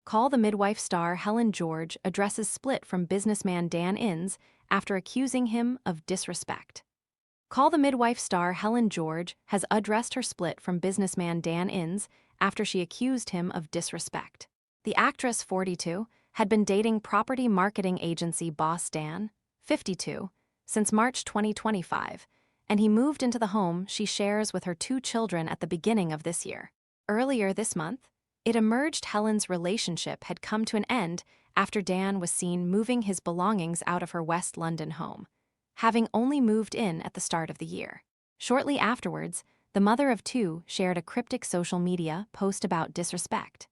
Call the Midwife star Helen George addresses split from businessman Dan Innes after accusing him of disrespect. Call the Midwife star Helen George has addressed her split from businessman Dan Innes after she accused him of disrespect. The actress, 42, had been dating property marketing agency boss Dan, 52, since March 2025, and he moved into the home she shares with her 2 children at the beginning of this year. Earlier this month, it emerged Helen's relationship had come to an end after Dan was seen moving his belongings out of her West London home, having only moved in at the start of the year. Shortly afterwards, the mother of 2 shared a cryptic social media post about disrespect.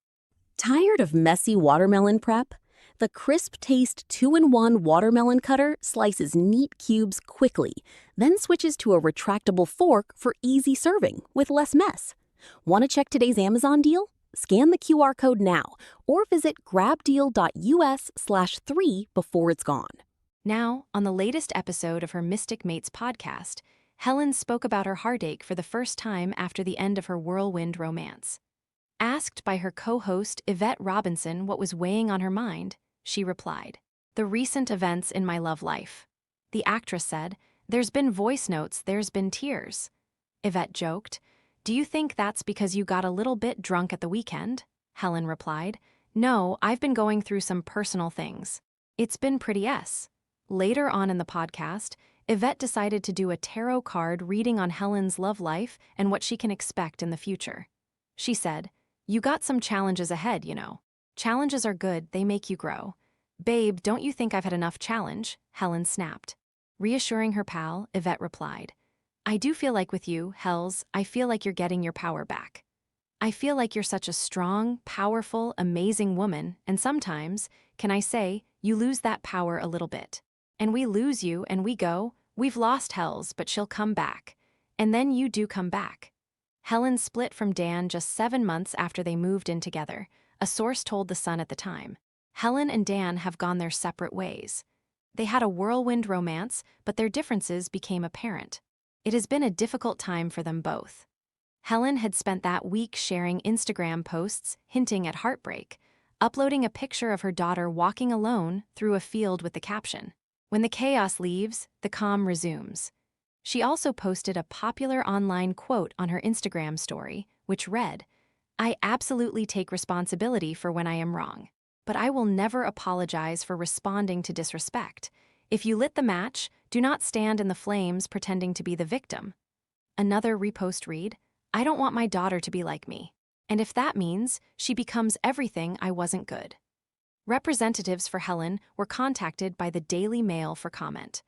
Tired of messy watermelon prep? The crisp taste 2-in-1 watermelon cutter slices neat cubes quickly, then switches to a retractable fork for easy serving with less mess. Want to check today's Amazon deal? Scan the QR code now or visit grabdeal.us/3 before it's gone. Now, on the latest episode of her Mystic Mates podcast, Helen spoke about her heartache for the first time after the end of her whirlwind romance. Asked by her co-host Yvette Robinson what was weighing on her mind, she replied, "The recent events in my love life." The actress said, "There's been voice notes, there's been tears." Yvette joked, "Do you think that's because you got a little bit drunk at the weekend?" Helen replied, "No, I've been going through some personal things. It's been pretty s." Later on in the podcast, Yvette decided to do a tarot card reading on Helen's love life and what she can expect in the future. She said, "You got some challenges ahead, you know. Challenges are good, they make you grow." "Babe, don't you think I've had enough challenge?" Helen snapped. Reassuring her pal, Yvette replied, "I do feel like with you, Hells, I feel like you're getting your power back. I feel like you're such a strong, powerful, amazing woman, and sometimes, can I say, you lose that power a little bit. And we lose you and we go, we've lost Hells, but she'll come back. And then you do come back." Helen split from Dan just 7 months after they moved in together, a source told The Sun at the time. Helen and Dan have gone their separate ways. They had a whirlwind romance, but their differences became apparent. It has been a difficult time for them both. Helen had spent that week sharing Instagram posts hinting at heartbreak, uploading a picture of her daughter walking alone through a field with the caption, "When the chaos leaves, the calm resumes." She also posted a popular online quote on her Instagram story, which read, "I absolutely take responsibility for when I am wrong, but I will never apologize for responding to disrespect. If you lit the match, do not stand in the flames pretending to be the victim." Another repost read, "I don't want my daughter to be like me. And if that means she becomes everything, I wasn't good." Representatives for Helen were contacted by the Daily Mail for comment.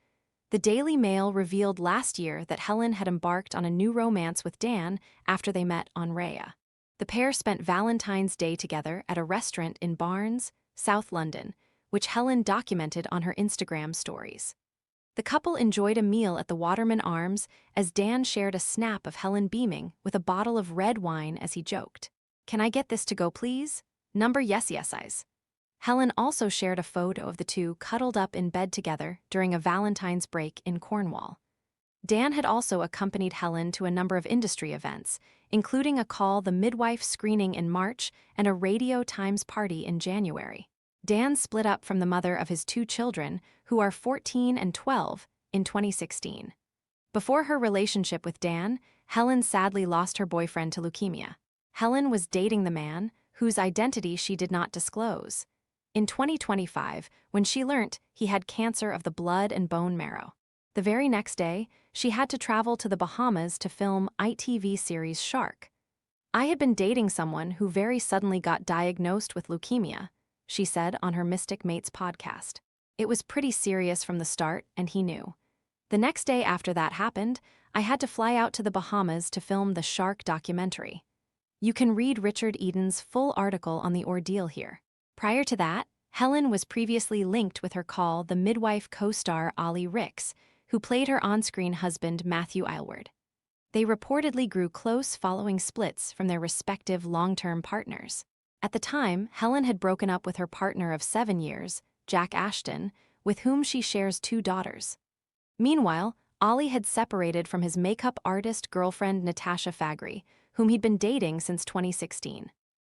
The Daily Mail revealed last year that Helen had embarked on a new romance with Dan after they met on Raya. The pair spent Valentine's Day together at a restaurant in Barnes, South London, which Helen documented on her Instagram stories. The couple enjoyed a meal at the Waterman Arms as Dan shared a snap of Helen beaming with a bottle of red wine as he joked, "Can I get this to go, please? Number yes, eyes." Helen also shared a photo of the two cuddled up in bed together during a Valentine's break in Cornwall. Dan had also accompanied Helen to a number of industry events, including a Call the Midwife screening in March and a Radio Times party in January. Dan split up from the mother of his 2 children, who are 14 and 12, in 2016. Before her relationship with Dan, Helen sadly lost her boyfriend to leukemia. Helen was dating the man, whose identity she did not disclose, in 2025 when she learnt he had cancer of the blood and bone marrow. The very next day, she had to travel to the Bahamas to film ITV series Shark. "I had been dating someone who very suddenly got diagnosed with leukemia," she said on her Mystic Mates podcast. "It was pretty serious from the start, and he knew. The next day after that happened, I had to fly out to the Bahamas to film the Shark documentary." You can read Richard Eden's full article on the ordeal here. Prior to that, Helen was previously linked with her Call the Midwife co-star Ollie Ricks, who played her on-screen husband Matthew Aylward. They reportedly grew close following splits from their respective long-term partners. At the time, Helen had broken up with her partner of 7 years, Jack Ashton, with whom she shares 2 daughters. Meanwhile, Ollie had separated from his makeup artist girlfriend Natasha Faggri, whom he'd been dating since 2016.